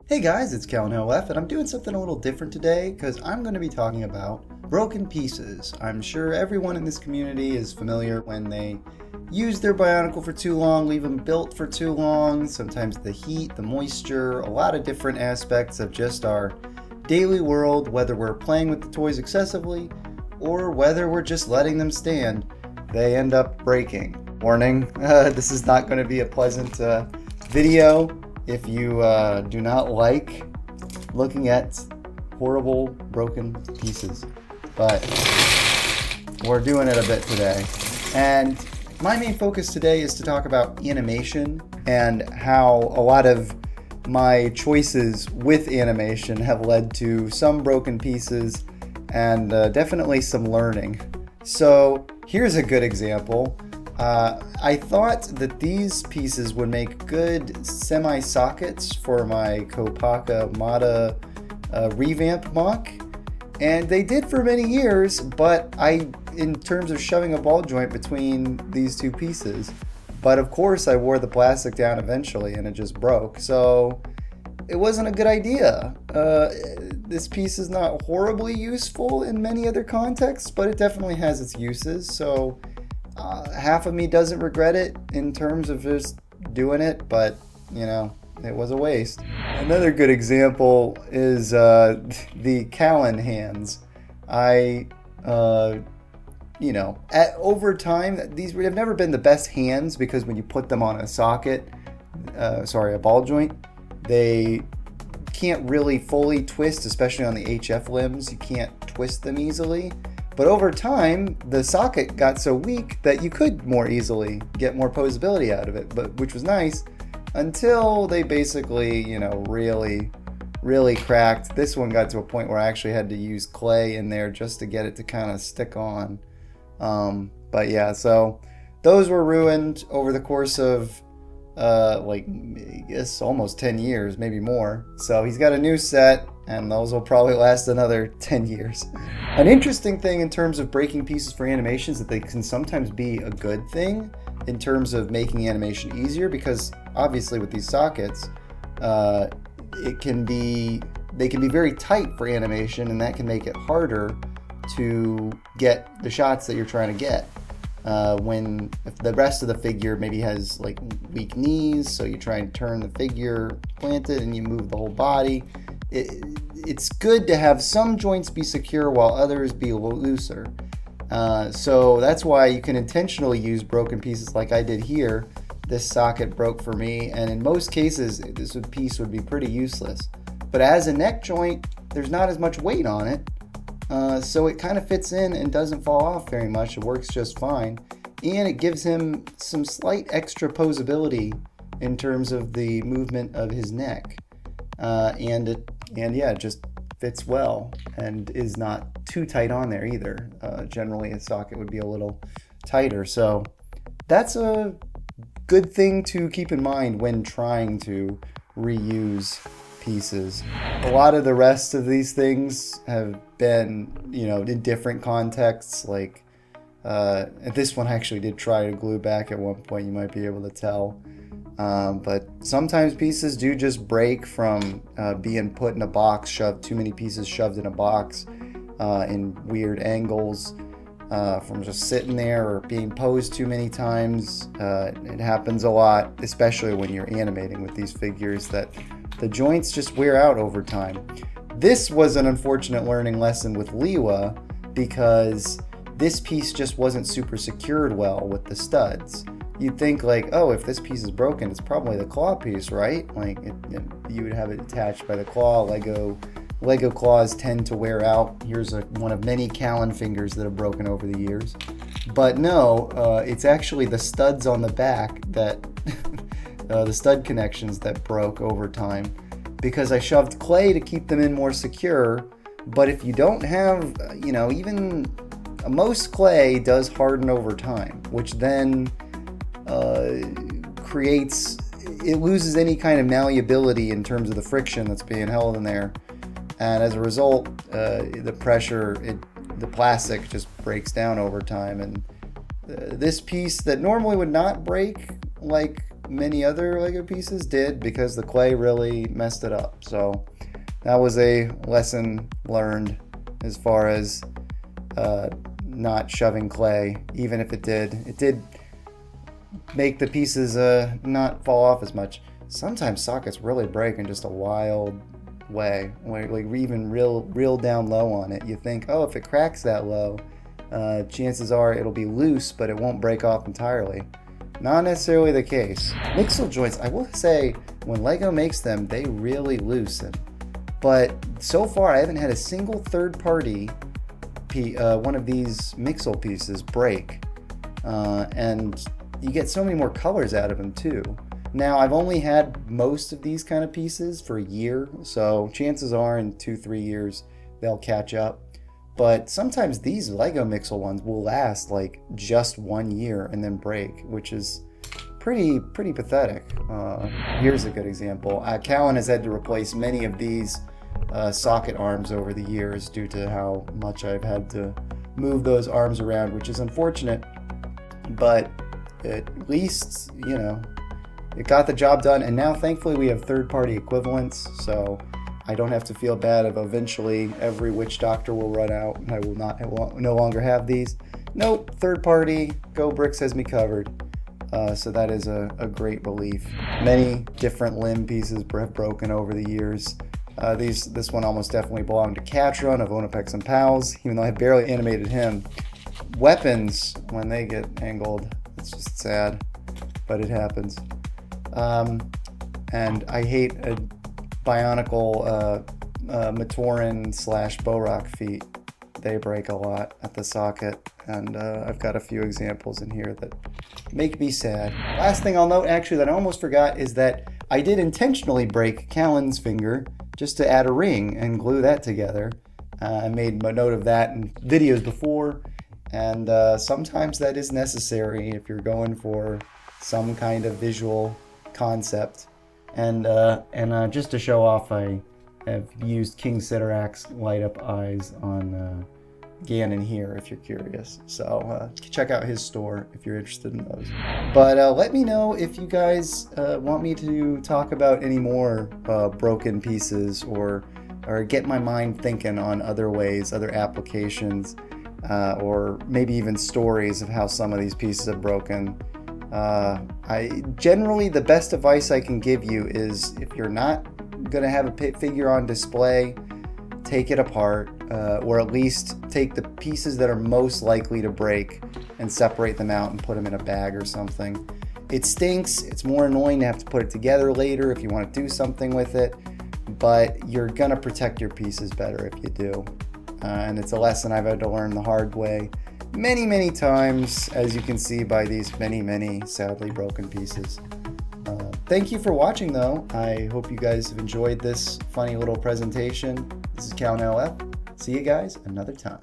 Hey guys, it's CallanLoF, and I'm doing something a little different today because I'm going to be talking about broken pieces. I'm sure everyone in this community is familiar when they use their Bionicle for too long, leave them built for too long, sometimes the heat, the moisture, a lot of different aspects of just our daily world, whether we're playing with the toys excessively or whether we're just letting them stand, they end up breaking. Warning, this is not going to be a pleasant video. If you do not like looking at horrible broken pieces, but we're doing it a bit today. And my main focus today is to talk about animation and how a lot of my choices with animation have led to some broken pieces and definitely some learning. So here's a good example. I thought that these pieces would make good semi-sockets for my Kopaka Mata revamp mock, and they did for many years, but in terms of shoving a ball joint between these two pieces, but of course I wore the plastic down eventually and it just broke, so it wasn't a good idea. This piece is not horribly useful in many other contexts, but it definitely has its uses, so half of me doesn't regret it in terms of just doing it, but you know, it was a waste. Another good example is the Callan hands. Over time, these have never been the best hands because when you put them on a socket, a ball joint, they can't really fully twist, especially on the HF limbs. You can't twist them easily. But over time, the socket got so weak that you could more easily get more posability out of it, which was nice until they basically, really cracked. This one got to a point where I actually had to use clay in there just to get it to kind of stick on. But yeah, so those were ruined over the course of I guess almost 10 years, maybe more. So he's got a new set, and those will probably last another 10 years. An interesting thing in terms of breaking pieces for animations is that they can sometimes be a good thing in terms of making animation easier, because obviously with these sockets, they can be very tight for animation, and that can make it harder to get the shots that you're trying to get. If the rest of the figure maybe has like weak knees, so you try and turn the figure planted and you move the whole body. It's good to have some joints be secure while others be looser. So that's why you can intentionally use broken pieces like I did here. This socket broke for me, and in most cases this piece would be pretty useless. But as a neck joint, there's not as much weight on it. So it kind of fits in and doesn't fall off very much. It works just fine, and it gives him some slight extra posability in terms of the movement of his neck, and it just fits well and is not too tight on there either. Generally a socket would be a little tighter, so that's a good thing to keep in mind when trying to reuse pieces. A lot of the rest of these things have been, in different contexts, like this one I actually did try to glue back at one point, you might be able to tell. But sometimes pieces do just break from being put in a box, too many pieces shoved in a box in weird angles, from just sitting there or being posed too many times. It happens a lot, especially when you're animating with these figures, that the joints just wear out over time. This was an unfortunate learning lesson with Liwa, because this piece just wasn't super secured well with the studs. You'd think like, oh, if this piece is broken, it's probably the claw piece, right? Like you would have it attached by the claw. Lego claws tend to wear out. Here's one of many Callan fingers that have broken over the years. But no, it's actually the studs on the back that the stud connections that broke over time, because I shoved clay to keep them in more secure. But if you don't have, even most clay does harden over time, which then it loses any kind of malleability in terms of the friction that's being held in there, and as a result, the plastic just breaks down over time. And this piece that normally would not break like many other Lego pieces did because the clay really messed it up. So that was a lesson learned as far as not shoving clay, even if it did make the pieces not fall off as much. Sometimes sockets really break in just a wild way, like even real down low on it. You think, oh, if it cracks that low, chances are it'll be loose, but it won't break off entirely. Not necessarily the case. Mixel joints, I will say, when Lego makes them, they really loosen. But so far, I haven't had a single third-party one of these Mixel pieces break. And you get so many more colors out of them too. Now, I've only had most of these kind of pieces for a year, so chances are in 2-3 years they'll catch up. But sometimes these Lego Mixel ones will last like just 1 year and then break, which is pretty pathetic. Here's a good example. Callan has had to replace many of these socket arms over the years due to how much I've had to move those arms around, which is unfortunate, but at least, you know, it got the job done. And now thankfully we have third-party equivalents, so I don't have to feel bad if eventually every witch doctor will run out and I will no longer have these. Nope, third party, Go Bricks has me covered. So that is a great relief. Many different limb pieces have broken over the years. This one almost definitely belonged to Catron of Onopex and Pals, even though I barely animated him. Weapons, when they get angled, it's just sad, but it happens. And I hate a Bionicle Matoran / Borak feet. They break a lot at the socket, and I've got a few examples in here that make me sad. Last thing I'll note, actually, that I almost forgot is that I did intentionally break Callan's finger just to add a ring and glue that together. I made a note of that in videos before, and sometimes that is necessary if you're going for some kind of visual concept. And just to show off, I have used King Sidorak's light up eyes on Ganon here, if you're curious. So check out his store if you're interested in those. But let me know if you guys want me to talk about any more broken pieces, or get my mind thinking on other ways, other applications, or maybe even stories of how some of these pieces have broken. Generally, the best advice I can give you is, if you're not going to have a figure on display, take it apart, or at least take the pieces that are most likely to break and separate them out and put them in a bag or something. It stinks. It's more annoying to have to put it together later if you want to do something with it, but you're going to protect your pieces better if you do. And it's a lesson I've had to learn the hard way many times, as you can see by these many sadly broken pieces. Thank you for watching, though. I hope you guys have enjoyed this funny little presentation. This is CallanLoF. See you guys another time.